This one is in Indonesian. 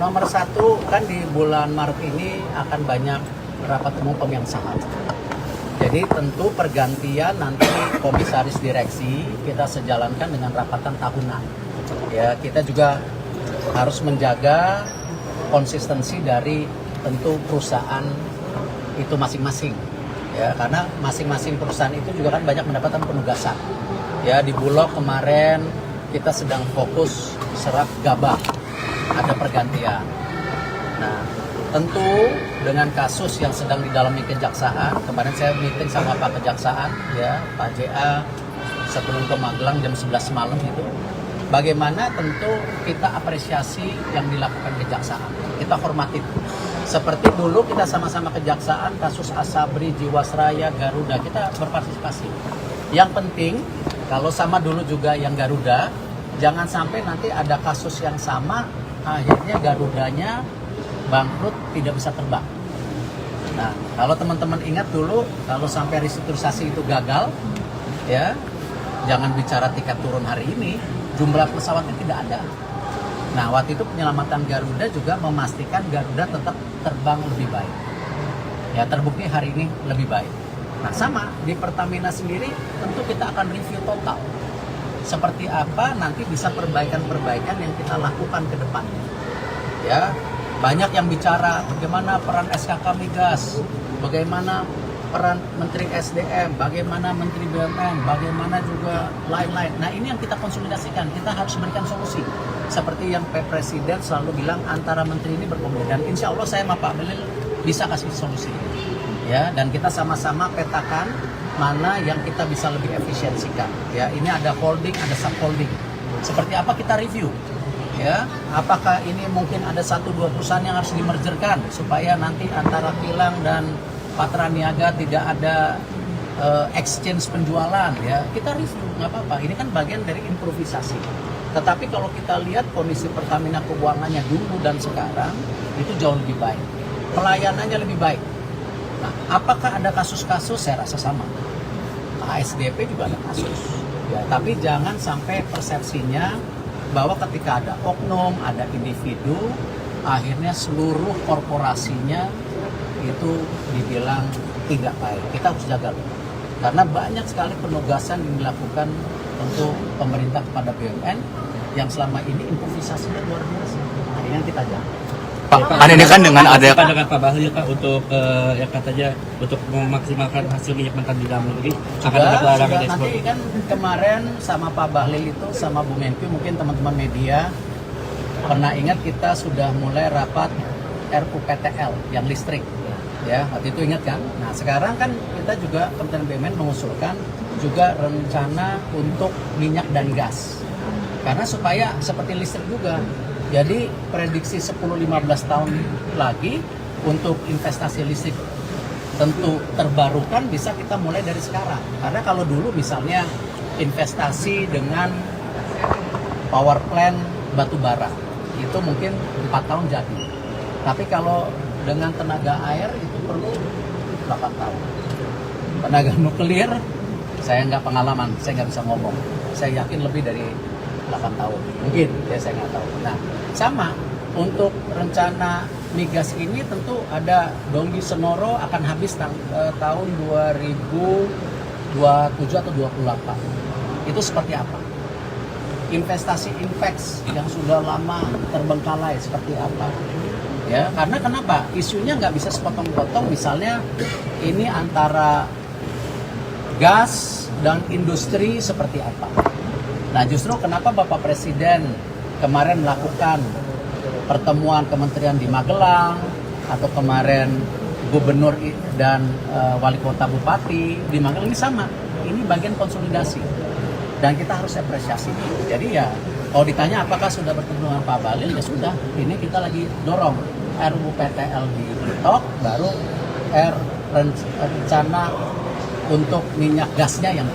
nomor satu kan di bulan Maret ini akan banyak rapat umum pemegang saham. Jadi tentu pergantian nanti komisaris direksi kita sejalankan dengan rapatan tahunan. Ya, kita juga harus menjaga konsistensi dari tentu perusahaan itu masing-masing. Ya, karena masing-masing perusahaan itu juga kan banyak mendapatkan penugasan. Ya, di Bulog kemarin kita sedang fokus serap gabah, ada pergantian. Nah, tentu dengan kasus yang sedang didalami kejaksaan, kemarin saya meeting sama Pak Kejaksaan, ya Pak JA sebelum ke Magelang jam 11 malam itu, bagaimana tentu kita apresiasi yang dilakukan kejaksaan, kita hormati. Seperti dulu kita sama-sama kejaksaan, kasus Asabri, Jiwasraya, Garuda, kita berpartisipasi. Yang penting, kalau sama dulu juga yang Garuda, jangan sampai nanti ada kasus yang sama, akhirnya Garudanya bangkrut, tidak bisa terbang. Nah, kalau teman-teman ingat dulu, kalau sampai restrukturisasi itu gagal, ya, jangan bicara tiket turun hari ini, jumlah pesawatnya tidak ada. Nah, waktu itu penyelamatan Garuda juga memastikan Garuda tetap terbang lebih baik. Ya, terbukti hari ini lebih baik. Nah, sama di Pertamina sendiri, tentu kita akan review total. Seperti apa nanti bisa perbaikan-perbaikan yang kita lakukan ke depannya. Ya, banyak yang bicara bagaimana peran SKK Migas, bagaimana peran Menteri SDM, bagaimana Menteri BUMN, bagaimana juga lain-lain. Nah, ini yang kita konsolidasikan, kita harus berikan solusi. Seperti yang Pak Presiden selalu bilang, antara menteri ini berkomunikasi. Dan insya Allah saya sama Pak Bahlil bisa kasih solusi. Ya, dan kita sama-sama petakan mana yang kita bisa lebih efisiensikan. Ya, ini ada holding, ada subholding. Seperti apa kita review. Ya, apakah ini mungkin ada 1-2 perusahaan yang harus dimergerkan supaya nanti antara kilang dan Patra Niaga tidak ada exchange penjualan, ya kita review, nggak apa-apa. Ini kan bagian dari improvisasi. Tetapi kalau kita lihat kondisi Pertamina keuangannya dulu dan sekarang itu jauh lebih baik, pelayanannya lebih baik. Nah, apakah ada kasus-kasus? Saya rasa sama. ASDP juga ada kasus. Ya, tapi jangan sampai persepsinya bahwa ketika ada oknum, ada individu, akhirnya seluruh korporasinya itu dibilang tidak baik. Kita harus jaga loh. Karena banyak sekali penugasan yang dilakukan untuk pemerintah kepada BUMN yang selama ini improvisasinya luar biasa. Nah, ini yang kita jaga. Pak, ini kan dengan ada dengan Pak Bahlil Pak untuk yang katanya untuk memaksimalkan hasil minyak mentah di dalam negeri akan ada pelarangan ekspor. Nanti kan kemarin sama Pak Bahlil itu sama Bu Menkyu, mungkin teman-teman media pernah ingat kita sudah mulai rapat RUPTL yang listrik. Ya, waktu itu ingat kan? Nah, sekarang kan kita juga Kementerian BUMN mengusulkan juga rencana untuk minyak dan gas. Karena supaya seperti listrik juga. Jadi prediksi 10-15 tahun lagi untuk investasi listrik tentu terbarukan bisa kita mulai dari sekarang. Karena kalau dulu misalnya investasi dengan power plant batu bara itu mungkin 4 tahun jadi. Tapi kalau dengan tenaga air itu perlu 8 tahun. Tenaga nuklir saya nggak pengalaman, saya nggak bisa ngomong. Saya yakin lebih dari 8 tahun, mungkin ya, saya nggak tahu. Nah, sama untuk rencana migas ini tentu ada Donggi Senoro akan habis tahun 2027 atau 28. Itu seperti apa? Investasi Inpex yang sudah lama terbengkalai seperti apa? Ya, karena kenapa? Isunya nggak bisa sepotong-potong. Misalnya ini antara gas dan industri seperti apa? Nah, justru kenapa Bapak Presiden kemarin melakukan pertemuan kementerian di Magelang, atau kemarin gubernur dan wali kota bupati di Magelang, ini sama. Ini bagian konsolidasi. Dan kita harus apresiasi. Jadi ya, kalau ditanya apakah sudah bertemu dengan Pak Bahlil, ya sudah. Ini kita lagi dorong RUPTL diketok, baru rencana untuk minyak gasnya yang